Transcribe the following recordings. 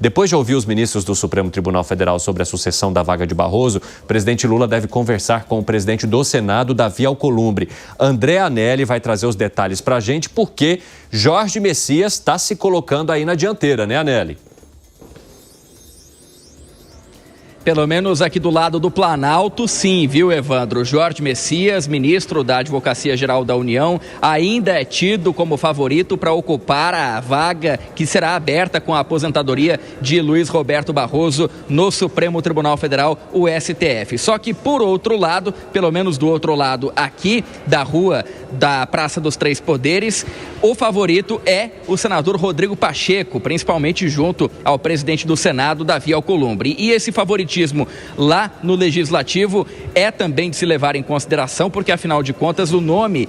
Depois de ouvir os ministros do Supremo Tribunal Federal sobre a sucessão da vaga de Barroso, o presidente Lula deve conversar com o presidente do Senado, Davi Alcolumbre. André Anelli vai trazer os detalhes para a gente, porque Jorge Messias está se colocando aí na dianteira, né, Anelli? Pelo menos aqui do lado do Planalto, sim, viu, Evandro? Jorge Messias, ministro da Advocacia Geral da União, ainda é tido como favorito para ocupar a vaga que será aberta com a aposentadoria de Luiz Roberto Barroso no Supremo Tribunal Federal, o STF. Só que, por outro lado, pelo menos do outro lado aqui da rua da Praça dos Três Poderes, o favorito é o senador Rodrigo Pacheco, principalmente junto ao presidente do Senado, Davi Alcolumbre. E esse favoritismo lá no Legislativo é também de se levar em consideração, porque afinal de contas o nome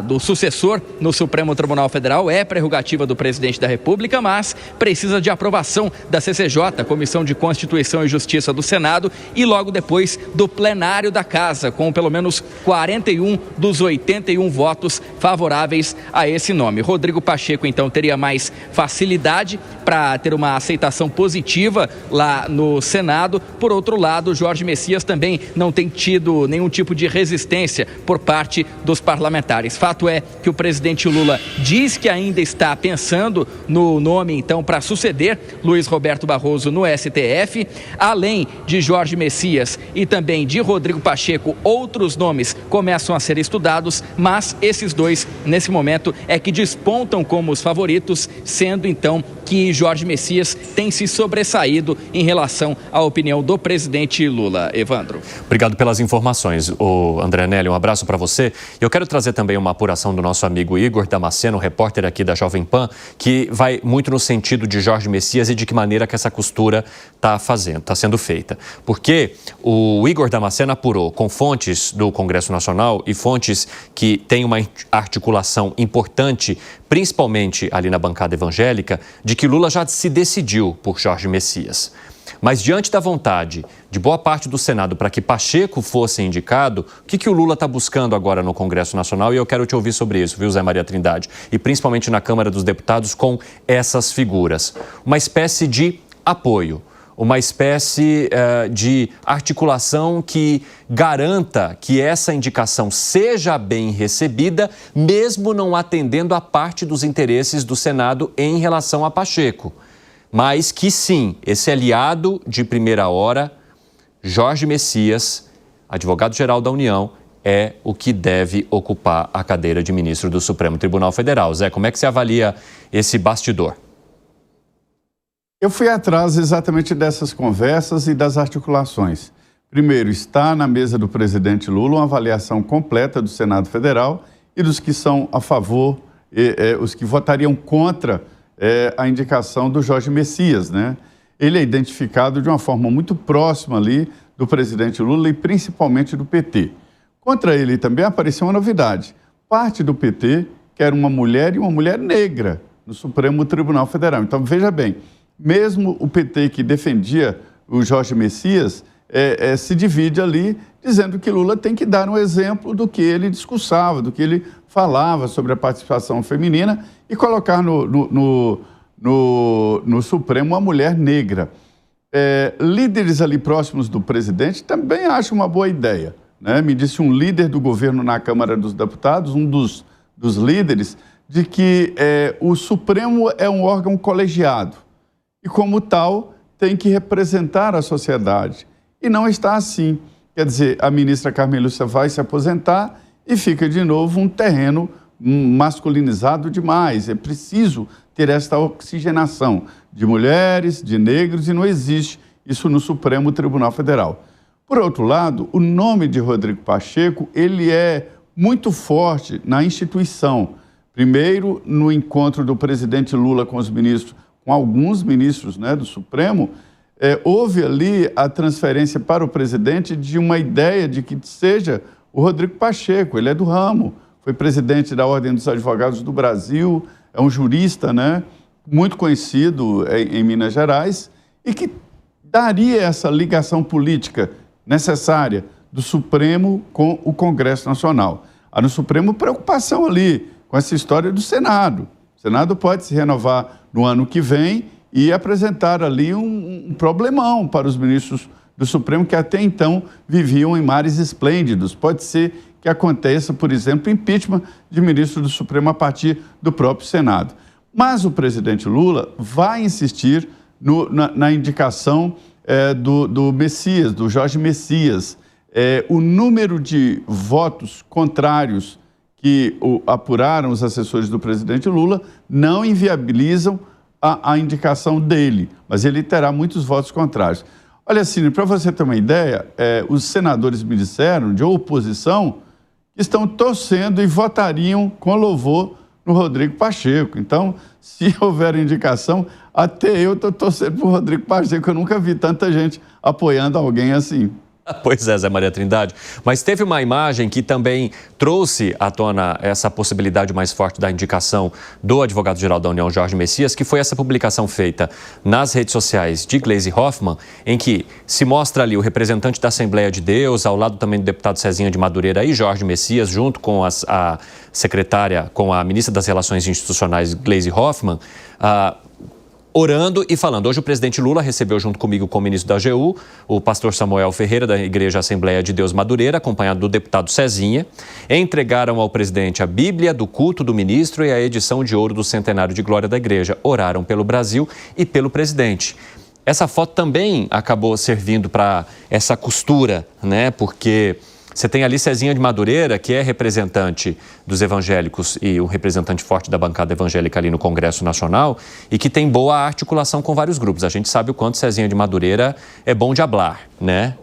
do sucessor no Supremo Tribunal Federal é prerrogativa do presidente da República, mas precisa de aprovação da CCJ, Comissão de Constituição e Justiça do Senado, e logo depois do plenário da Casa, com pelo menos 41 dos 81 votos favoráveis a esse nome. Rodrigo Pacheco, então, teria mais facilidade para ter uma aceitação positiva lá no Senado. Por outro lado, Jorge Messias também não tem tido nenhum tipo de resistência por parte dos parlamentares. Fato é que o presidente Lula diz que ainda está pensando no nome, então, para suceder Luiz Roberto Barroso no STF. Além de Jorge Messias e também de Rodrigo Pacheco, outros nomes começam a ser estudados, mas esses dois, nesse momento, é que despontam como os favoritos, sendo, então, que Jorge Messias tem se sobressaído em relação à opinião do presidente Lula. Evandro. Obrigado pelas informações, André Anelli. Um abraço para você. Eu quero trazer também uma apuração do nosso amigo Igor Damasceno, repórter aqui da Jovem Pan, que vai muito no sentido de Jorge Messias e de que maneira que essa costura está sendo feita. Porque o Igor Damasceno apurou com fontes do Congresso Nacional e fontes que têm uma articulação importante, principalmente ali na bancada evangélica, de que Lula já se decidiu por Jorge Messias. Mas diante da vontade de boa parte do Senado para que Pacheco fosse indicado, o que o Lula está buscando agora no Congresso Nacional? E eu quero te ouvir sobre isso, viu, Zé Maria Trindade? E principalmente na Câmara dos Deputados com essas figuras. Uma espécie de apoio, uma espécie de articulação que garanta que essa indicação seja bem recebida, mesmo não atendendo a parte dos interesses do Senado em relação a Pacheco. Mas que sim, esse aliado de primeira hora, Jorge Messias, advogado-geral da União, é o que deve ocupar a cadeira de ministro do Supremo Tribunal Federal. Zé, como é que você avalia esse bastidor? Eu fui atrás exatamente dessas conversas e das articulações. Primeiro, está na mesa do presidente Lula uma avaliação completa do Senado Federal e dos que são a favor, os que votariam contra a indicação do Jorge Messias, né? Ele é identificado de uma forma muito próxima ali do presidente Lula e principalmente do PT. Contra ele também apareceu uma novidade. Parte do PT quer uma mulher e uma mulher negra no Supremo Tribunal Federal. Então, veja bem, mesmo o PT que defendia o Jorge Messias se divide ali, dizendo que Lula tem que dar um exemplo do que ele discursava, do que ele falava sobre a participação feminina e colocar no Supremo uma mulher negra. Líderes ali próximos do presidente também acham uma boa ideia, né? Me disse um líder do governo na Câmara dos Deputados, um dos líderes, de que o Supremo é um órgão colegiado e, como tal, tem que representar a sociedade. E não está assim. Quer dizer, a ministra Carmen Lúcia vai se aposentar e fica de novo um terreno masculinizado demais. É preciso ter esta oxigenação de mulheres, de negros, e não existe isso no Supremo Tribunal Federal. Por outro lado, o nome de Rodrigo Pacheco, ele é muito forte na instituição. Primeiro, no encontro do presidente Lula com os ministros, com alguns ministros, né, do Supremo, houve ali a transferência para o presidente de uma ideia de que seja o Rodrigo Pacheco. Ele é do ramo, foi presidente da Ordem dos Advogados do Brasil, é um jurista, né, muito conhecido em Minas Gerais, e que daria essa ligação política necessária do Supremo com o Congresso Nacional. Há no Supremo preocupação ali com essa história do Senado. O Senado pode se renovar no ano que vem e apresentaram ali um problemão para os ministros do Supremo que até então viviam em mares esplêndidos. Pode ser que aconteça, por exemplo, impeachment de ministro do Supremo a partir do próprio Senado. Mas o presidente Lula vai insistir na indicação do Messias, do Jorge Messias. O número de votos contrários que apuraram os assessores do presidente Lula não inviabilizam a indicação dele, mas ele terá muitos votos contrários. Olha, Cine, para você ter uma ideia, os senadores me disseram, de oposição, que estão torcendo e votariam com louvor no Rodrigo Pacheco. Então, se houver indicação, até eu estou torcendo para o Rodrigo Pacheco. Eu nunca vi tanta gente apoiando alguém assim. Pois é, Zé Maria Trindade. Mas teve uma imagem que também trouxe à tona essa possibilidade mais forte da indicação do advogado-geral da União, Jorge Messias, que foi essa publicação feita nas redes sociais de Gleisi Hoffmann, em que se mostra ali o representante da Assembleia de Deus, ao lado também do deputado Cezinha de Madureira e Jorge Messias, junto com a secretária, com a ministra das Relações Institucionais, Gleisi Hoffmann, orando e falando. Hoje o presidente Lula recebeu junto comigo com o ministro da AGU, o pastor Samuel Ferreira, da Igreja Assembleia de Deus Madureira, acompanhado do deputado Cezinha. Entregaram ao presidente a Bíblia do culto do ministro e a edição de ouro do centenário de glória da igreja. Oraram pelo Brasil e pelo presidente. Essa foto também acabou servindo para essa costura, né? Porque você tem ali Cezinha de Madureira, que é representante dos evangélicos e um representante forte da bancada evangélica ali no Congresso Nacional e que tem boa articulação com vários grupos. A gente sabe o quanto Cezinha de Madureira é bom de hablar, né?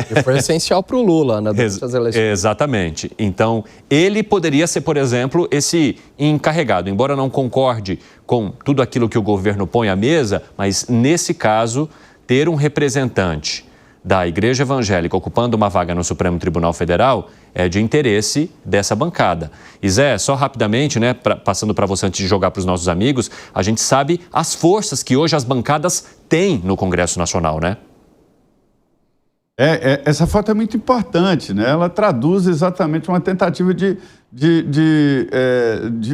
E foi essencial para o Lula, né, durante as eleições. Exatamente. Então, ele poderia ser, por exemplo, esse encarregado. Embora não concorde com tudo aquilo que o governo põe à mesa, mas nesse caso, ter um representante da Igreja Evangélica ocupando uma vaga no Supremo Tribunal Federal é de interesse dessa bancada. E Zé, só rapidamente, né, passando para você antes de jogar para os nossos amigos, a gente sabe as forças que hoje as bancadas têm no Congresso Nacional, né? Essa foto é muito importante, né? Ela traduz exatamente uma tentativa de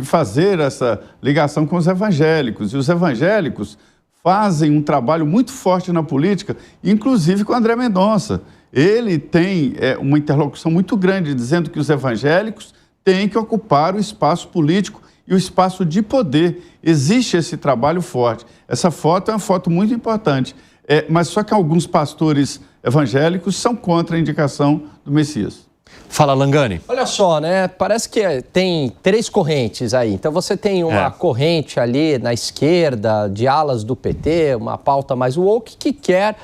fazer essa ligação com os evangélicos. E os evangélicos fazem um trabalho muito forte na política, inclusive com o André Mendonça. Ele tem uma interlocução muito grande, dizendo que os evangélicos têm que ocupar o espaço político e o espaço de poder. Existe esse trabalho forte. Essa foto é uma foto muito importante, mas só que alguns pastores evangélicos são contra a indicação do Messias. Fala, Langani. Olha só, né? Parece que tem três correntes aí. Então você tem uma corrente ali na esquerda, de alas do PT, uma pauta mais woke, que quer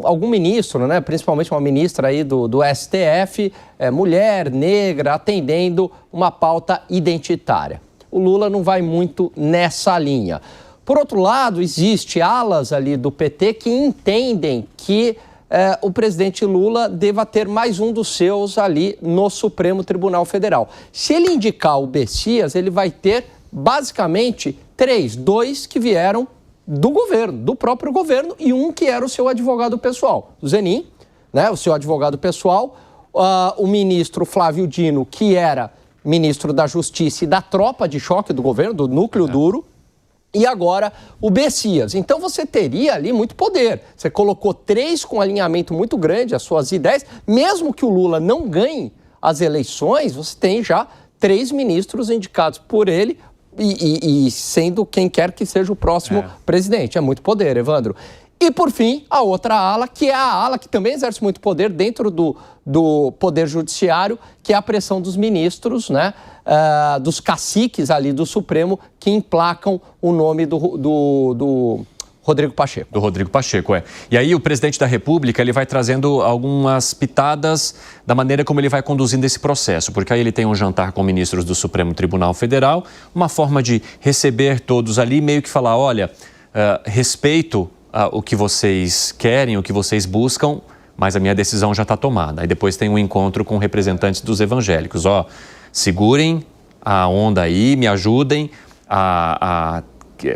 algum ministro, né? Principalmente uma ministra aí do STF, mulher, negra, atendendo uma pauta identitária. O Lula não vai muito nessa linha. Por outro lado, existe alas ali do PT que entendem que o presidente Lula deva ter mais um dos seus ali no Supremo Tribunal Federal. Se ele indicar o Messias, ele vai ter basicamente dois que vieram do governo, do próprio governo, e um que era o seu advogado pessoal, o Zenin, né, o seu advogado pessoal, o ministro Flávio Dino, que era ministro da Justiça e da tropa de choque do governo, do núcleo duro, e agora o Messias. Então você teria ali muito poder. Você colocou três com alinhamento muito grande, as suas ideias. Mesmo que o Lula não ganhe as eleições, você tem já 3 ministros indicados por ele e sendo quem quer que seja o próximo presidente. É muito poder, Evandro. E, por fim, a outra ala, que é a ala que também exerce muito poder dentro do Poder Judiciário, que é a pressão dos ministros, né? Dos caciques ali do Supremo, que emplacam o nome do Rodrigo Pacheco. Do Rodrigo Pacheco, E aí o presidente da República, ele vai trazendo algumas pitadas da maneira como ele vai conduzindo esse processo, porque aí ele tem um jantar com ministros do Supremo Tribunal Federal, uma forma de receber todos ali, meio que falar, olha, respeito o que vocês querem, o que vocês buscam, mas a minha decisão já está tomada. Aí depois tem um encontro com representantes dos evangélicos. Segurem a onda aí, me ajudem a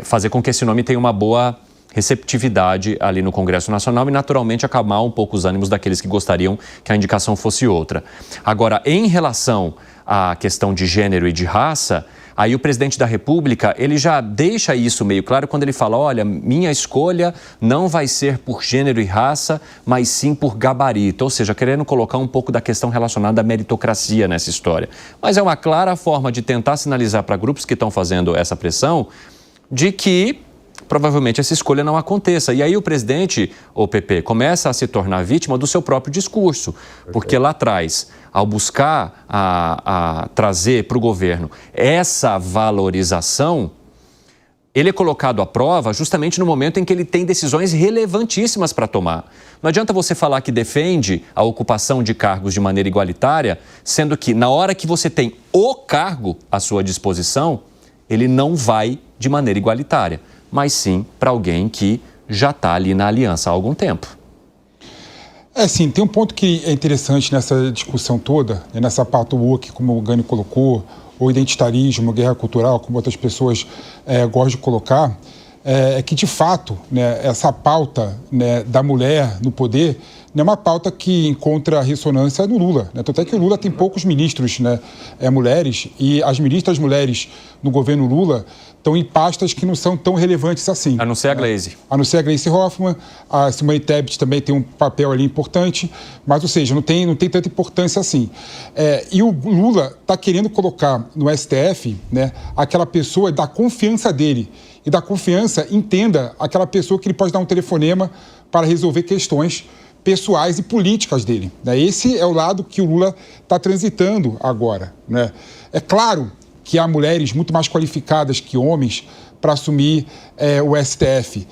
fazer com que esse nome tenha uma boa receptividade ali no Congresso Nacional e, naturalmente, acalmar um pouco os ânimos daqueles que gostariam que a indicação fosse outra. Agora, em relação à questão de gênero e de raça, Aí o presidente da República, ele já deixa isso meio claro quando ele fala, olha, minha escolha não vai ser por gênero e raça, mas sim por gabarito. Ou seja, querendo colocar um pouco da questão relacionada à meritocracia nessa história. Mas é uma clara forma de tentar sinalizar para grupos que estão fazendo essa pressão de que provavelmente essa escolha não aconteça. E aí o presidente, o PP, começa a se tornar vítima do seu próprio discurso. Porque lá atrás, ao buscar a trazer para o governo essa valorização, ele é colocado à prova justamente no momento em que ele tem decisões relevantíssimas para tomar. Não adianta você falar que defende a ocupação de cargos de maneira igualitária, sendo que na hora que você tem o cargo à sua disposição, ele não vai de maneira igualitária, mas sim para alguém que já está ali na aliança há algum tempo. Sim, tem um ponto que é interessante nessa discussão toda, nessa pauta woke, como o Gani colocou, ou identitarismo, guerra cultural, como outras pessoas gostam de colocar, é que, de fato, né, essa pauta, né, da mulher no poder não é uma pauta que encontra ressonância no Lula. Né? Tanto é que o Lula tem poucos ministros, né, mulheres, e as ministras mulheres no governo Lula estão em pastas que não são tão relevantes assim. A não ser a Gleisi. A não ser a Gleisi Hoffmann, a Simone Tebet também tem um papel ali importante, mas, ou seja, não tem tanta importância assim. E o Lula está querendo colocar no STF, né, aquela pessoa da confiança dele. E da confiança, entenda, aquela pessoa que ele pode dar um telefonema para resolver questões pessoais e políticas dele. Né? Esse é o lado que o Lula está transitando agora. Né? É claro que há mulheres muito mais qualificadas que homens para assumir o STF.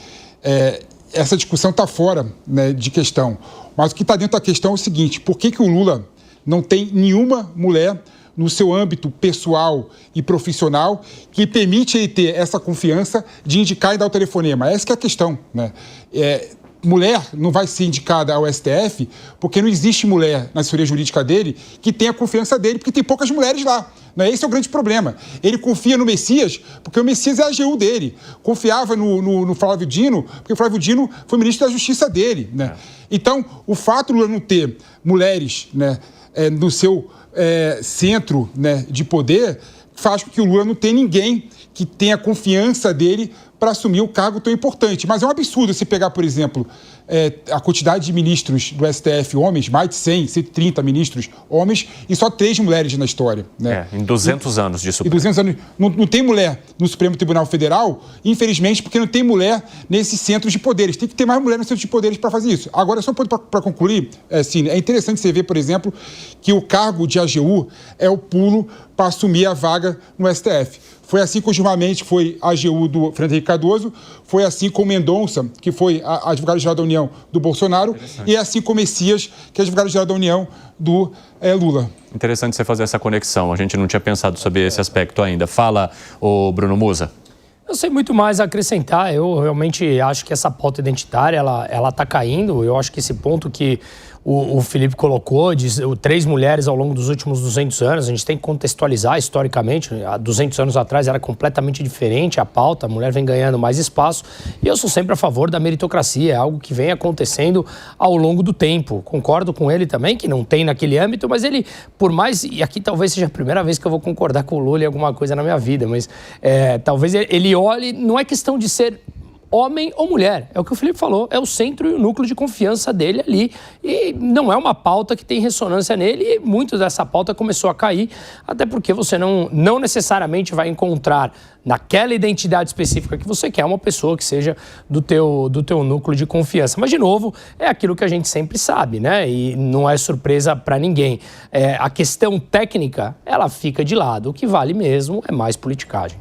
Essa discussão está fora, né, de questão. Mas o que está dentro da questão é o seguinte, por que o Lula não tem nenhuma mulher no seu âmbito pessoal e profissional que permite ele ter essa confiança de indicar e dar o telefonema? Essa que é a questão. Né? Mulher não vai ser indicada ao STF porque não existe mulher na assessoria jurídica dele que tenha a confiança dele, porque tem poucas mulheres lá. Né? Esse é o grande problema. Ele confia no Messias porque o Messias é a AGU dele. Confiava no Flávio Dino porque o Flávio Dino foi ministro da Justiça dele. Né? Então, o fato de não ter mulheres, né, no seu centro, né, de poder faz com que o Lula não tenha ninguém que tenha confiança dele para assumir o cargo tão importante. Mas é um absurdo se pegar, por exemplo, a quantidade de ministros do STF, homens, mais de 100, 130 ministros homens, e só 3 mulheres na história. Né? Em 200 anos de Supremo. Em 200 anos. Não tem mulher no Supremo Tribunal Federal, infelizmente, porque não tem mulher nesses centros de poderes. Tem que ter mais mulher nos centros de poderes para fazer isso. Agora, só para concluir, é interessante você ver, por exemplo, que o cargo de AGU é o pulo para assumir a vaga no STF. Foi assim com o Gilmar Mendes, que foi AGU do Fernando Henrique Cardoso, foi assim com o Mendonça, que foi advogado-geral da União do Bolsonaro, e é assim com o Messias, que é advogado-geral da União do Lula. Interessante você fazer essa conexão, a gente não tinha pensado sobre esse aspecto ainda. Fala, ô Bruno Musa. Eu sei muito mais a acrescentar, eu realmente acho que essa pauta identitária, ela tá caindo, eu acho que esse ponto que o Felipe colocou, de 3 mulheres ao longo dos últimos 200 anos, a gente tem que contextualizar historicamente, há 200 anos atrás era completamente diferente a pauta, a mulher vem ganhando mais espaço, e eu sou sempre a favor da meritocracia, é algo que vem acontecendo ao longo do tempo. Concordo com ele também, que não tem naquele âmbito, mas ele, por mais, e aqui talvez seja a primeira vez que eu vou concordar com o Lula em alguma coisa na minha vida, mas talvez ele olhe, não é questão de ser homem ou mulher, é o que o Felipe falou, é o centro e o núcleo de confiança dele ali, e não é uma pauta que tem ressonância nele, e muito dessa pauta começou a cair, até porque você não necessariamente vai encontrar naquela identidade específica que você quer uma pessoa que seja do teu núcleo de confiança. Mas, de novo, é aquilo que a gente sempre sabe, né? E não é surpresa para ninguém. A questão técnica, ela fica de lado. O que vale mesmo é mais politicagem.